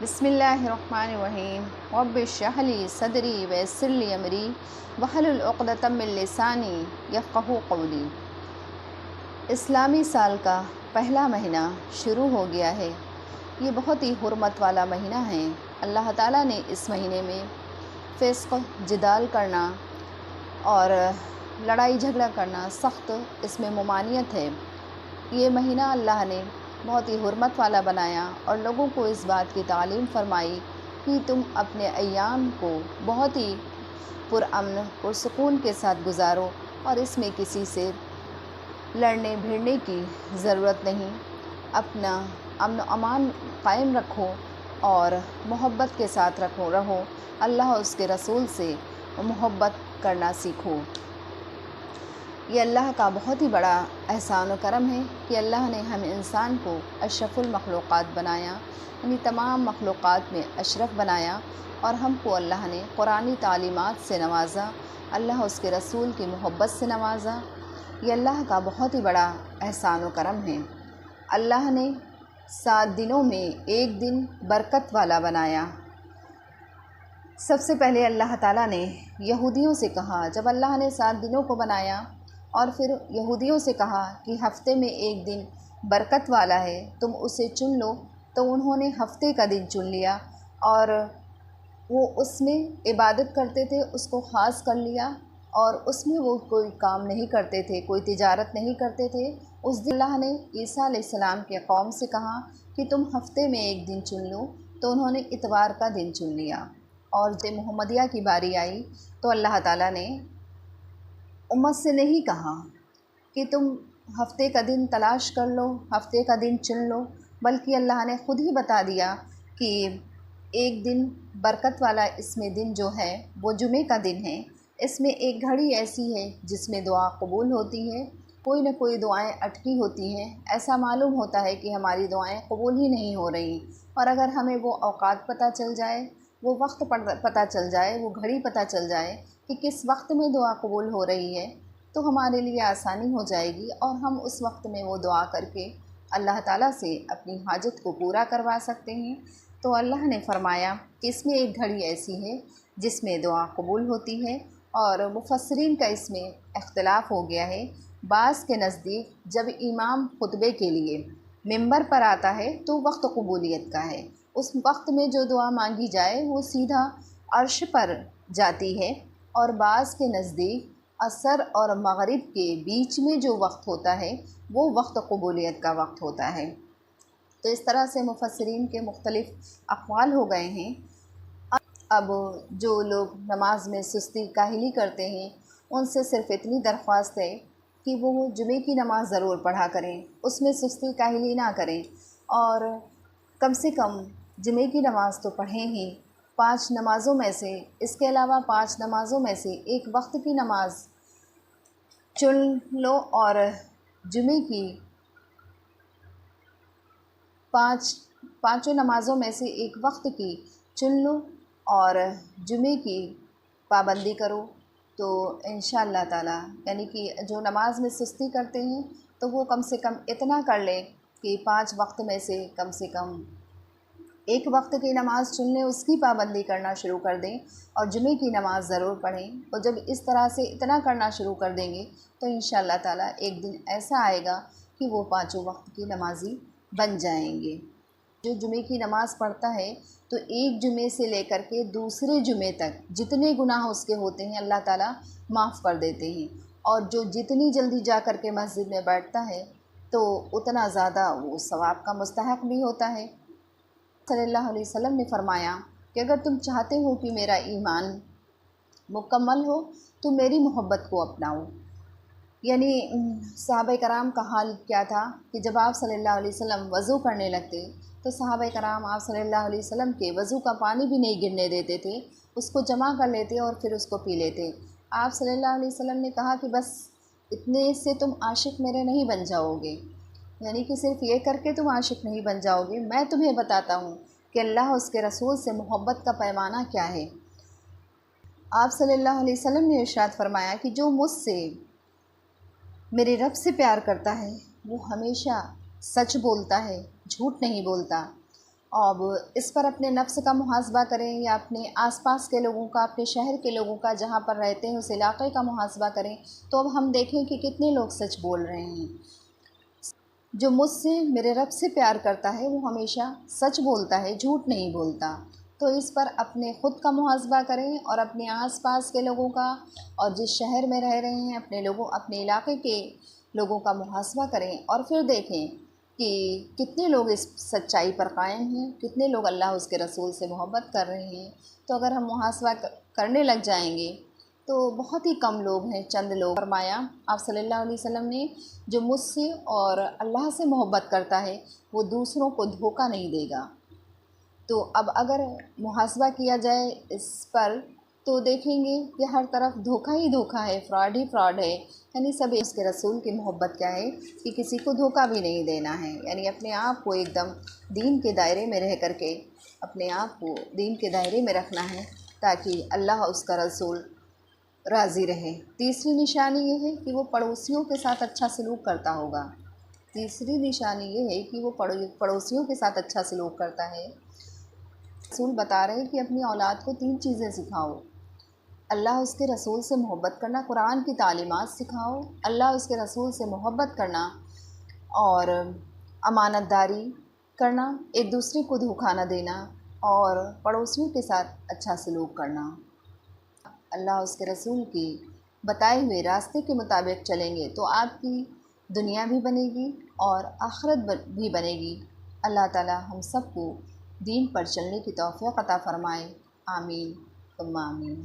बिस्मिल्लाहिर्रहमानिर्रहीम रब्बि इश्रह ली सदरी वयस्सिर ली अमरी वहलुल उक़दतम मिन लिसानी यफ़क़हू क़ौली। इस्लामी साल का पहला महीना शुरू हो गया है। ये बहुत ही हुर्मत वाला महीना है। अल्लाह ताला ने इस महीने में फ़िस्क़, जिदाल करना और लड़ाई झगड़ा करना सख्त इसमें ममानियत है। ये महीना अल्लाह ने बहुत ही हुर्मत वाला बनाया और लोगों को इस बात की तालीम फ़रमाई कि तुम अपने अय्याम को बहुत ही पुरअमन पुरसुकून के साथ गुजारो और इसमें किसी से लड़ने भिड़ने की ज़रूरत नहीं। अपना अमन अमान कायम रखो और मोहब्बत के साथ रहो। अल्लाह और उसके रसूल से मोहब्बत करना सीखो। ये अल्लाह का बहुत ही बड़ा एहसान व करम है कि अल्लाह ने हम इंसान को अशरफुल मखलूक़ात बनाया, यानी तमाम मखलूक़ात में अशरफ बनाया और हमको अल्लाह ने कुरानी तालीमात से नवाज़ा, अल्लाह उसके रसूल की मोहब्बत से नवाज़ा। ये अल्लाह का बहुत ही बड़ा एहसान व करम है। अल्लाह ने 7 दिनों में एक दिन बरकत वाला बनाया। सबसे पहले अल्लाह ताला ने यहूदियों से कहा, जब अल्लाह ने 7 दिनों को बनाया और फिर यहूदियों से कहा कि हफ़्ते में एक दिन बरकत वाला है, तुम उसे चुन लो, तो उन्होंने हफ़्ते का दिन चुन लिया और वो उसमें इबादत करते थे, उसको ख़ास कर लिया और उसमें वो कोई काम नहीं करते थे, कोई तिजारत नहीं करते थे। उस दिन अल्लाह ने ईसा अलैहिस्सलाम के कौम से कहा कि तुम हफ़्ते में एक दिन चुन लो, तो उन्होंने इतवार का दिन चुन लिया। और जब मुहम्मदिया की बारी आई तो अल्लाह ताला ने उम्मत से नहीं कहा कि तुम हफ़्ते का दिन तलाश कर लो, हफ़्ते का दिन चुन लो, बल्कि अल्लाह ने ख़ुद ही बता दिया कि एक दिन बरकत वाला इसमें दिन जो है वो जुमे का दिन है। इसमें एक घड़ी ऐसी है जिसमें दुआ कबूल होती है, कोई न कोई दुआएं अटकी होती हैं। ऐसा मालूम होता है कि हमारी दुआएं कबूल ही नहीं हो रही और अगर हमें वो औकात पता चल जाए, वो वक्त पता चल जाए, वो घड़ी पता चल जाए कि किस वक्त में दुआ कबूल हो रही है, तो हमारे लिए आसानी हो जाएगी और हम उस वक्त में वो दुआ करके अल्लाह ताला से अपनी हाजत को पूरा करवा सकते हैं। तो अल्लाह ने फ़रमाया कि इसमें एक घड़ी ऐसी है जिसमें दुआ कबूल होती है और मुफस्सिरीन का इसमें इख्तिलाफ़ हो गया है। बाज़ के नज़दीक जब इमाम खुतबे के लिए मिंबर पर आता है तो वक्त कबूलियत का है, उस वक्त में जो दुआ मांगी जाए वो सीधा अर्श पर जाती है। और बाज़ के नज़दीक असर और मगरिब के बीच में जो वक्त होता है वो वक्त कबूलियत का वक्त होता है। तो इस तरह से मुफस्सिरीन के मुख्तलिफ़ अक़वाल हो गए हैं। अब जो लोग नमाज में सुस्ती काहिली करते हैं उनसे सिर्फ़ इतनी दरख्वास्त है कि वो जुमे की नमाज़ ज़रूर पढ़ा करें, उसमें सुस्ती काहिली ना करें और कम से कम जुमे की नमाज़ तो पढ़ें ही 5 नमाज़ों में से। इसके अलावा 5 नमाज़ों में से एक वक्त की नमाज़ चुन लो और जुमे की पाँचों नमाज़ों में से एक वक्त की चुन लो और जुमे की पाबंदी करो। तो इंशाअल्लाह ताला, यानी कि जो नमाज में सुस्ती करते हैं तो वो कम से कम इतना कर लें कि 5 वक्त में से कम एक वक्त की नमाज़ चुन लें, उसकी पाबंदी करना शुरू कर दें और जुमे की नमाज़ ज़रूर पढ़ें। और जब इस तरह से इतना करना शुरू कर देंगे तो इंशाअल्लाह ताला एक दिन ऐसा आएगा कि वो 5 वक्त की नमाज़ी बन जाएंगे। जो जुमे की नमाज़ पढ़ता है तो एक जुमे से लेकर के दूसरे जुमे तक जितने गुनाह उसके होते हैं अल्लाह ताला माफ़ कर देते हैं और जो जितनी जल्दी जा कर के मस्जिद में बैठता है तो उतना ज़्यादा वो सवाब का मुस्तहक़ भी होता है। सल्लल्लाहु अलैहि वसल्लम ने फ़रमाया कि अगर तुम चाहते हो कि मेरा ईमान मुकम्मल हो तो मेरी मोहब्बत को अपनाओ। यानी सहाबा कराम का हाल क्या था कि जब आप सल्लल्लाहु अलैहि वसल्लम वज़ू करने लगते तो सहाबा कराम आप सल्लल्लाहु अलैहि वसल्लम के वज़ू का पानी भी नहीं गिरने देते थे, उसको जमा कर लेते और फिर उसको पी लेते। आप सल्लल्लाहु अलैहि वसल्लम ने कहा कि बस इतने से तुम आशिक मेरे नहीं बन जाओगे, यानी कि सिर्फ़ ये करके तुम आशिक नहीं बन जाओगे, मैं तुम्हें बताता हूँ कि अल्लाह उसके रसूल से मोहब्बत का पैमाना क्या है। आप सल्लल्लाहु अलैहि वसल्लम ने इरशाद फरमाया कि जो मुझसे मेरे रब से प्यार करता है वो हमेशा सच बोलता है, झूठ नहीं बोलता। अब इस पर अपने नफ्स का मुहासबा करें या अपने आसपास के लोगों का, अपने शहर के लोगों का, जहाँ पर रहते हैं उस इलाक़े का मुहासबा करें, तो अब हम देखें कि कितने लोग सच बोल रहे हैं। जो मुझसे, मेरे रब से प्यार करता है वो हमेशा सच बोलता है, झूठ नहीं बोलता। तो इस पर अपने ख़ुद का मुहासबा करें और अपने आसपास के लोगों का, और जिस शहर में रह रहे हैं अपने लोगों, अपने इलाके के लोगों का मुहासबा करें और फिर देखें कि कितने लोग इस सच्चाई पर कायम हैं, कितने लोग अल्लाह उसके रसूल से मोहब्बत कर रहे हैं। तो अगर हम मुहासबा करने लग जाएंगे तो बहुत ही कम लोग हैं, चंद लोग। फरमाया आप सल्लल्लाहु अलैहि वसल्लम ने, जो मुझसे और अल्लाह से मोहब्बत करता है वो दूसरों को धोखा नहीं देगा। तो अब अगर मुहासबा किया जाए इस पर तो देखेंगे कि हर तरफ धोखा ही धोखा है, फ्रॉड ही फ्रॉड है। यानी सब उसके रसूल की मोहब्बत क्या है कि किसी को धोखा भी नहीं देना है, यानी अपने आप को एकदम दीन के दायरे में रह करके अपने आप को दीन के दायरे में रखना है ताकि अल्लाह उसका रसूल राज़ी रहे। तीसरी निशानी ये है कि वो पड़ोसियों के साथ अच्छा सलूक करता होगा। तीसरी निशानी ये है कि वो पड़ोसियों के साथ अच्छा सलूक करता है। रसूल बता रहे हैं कि अपनी औलाद को 3 चीज़ें सिखाओ। अल्लाह उसके रसूल से मोहब्बत करना, कुरान की तालीमात सिखाओ, अल्लाह उसके रसूल से मोहब्बत करना और अमानतदारी करना, एक दूसरे को धोखा न देना और पड़ोसियों के साथ अच्छा सलूक करना। अल्लाह उसके रसूल की बताए हुए रास्ते के मुताबिक चलेंगे तो आपकी दुनिया भी बनेगी और आखिरत भी बनेगी। अल्लाह ताला हम सबको दीन पर चलने की तौफ़ीक़ अता फ़रमाए। आमीन सुम्मा आमीन।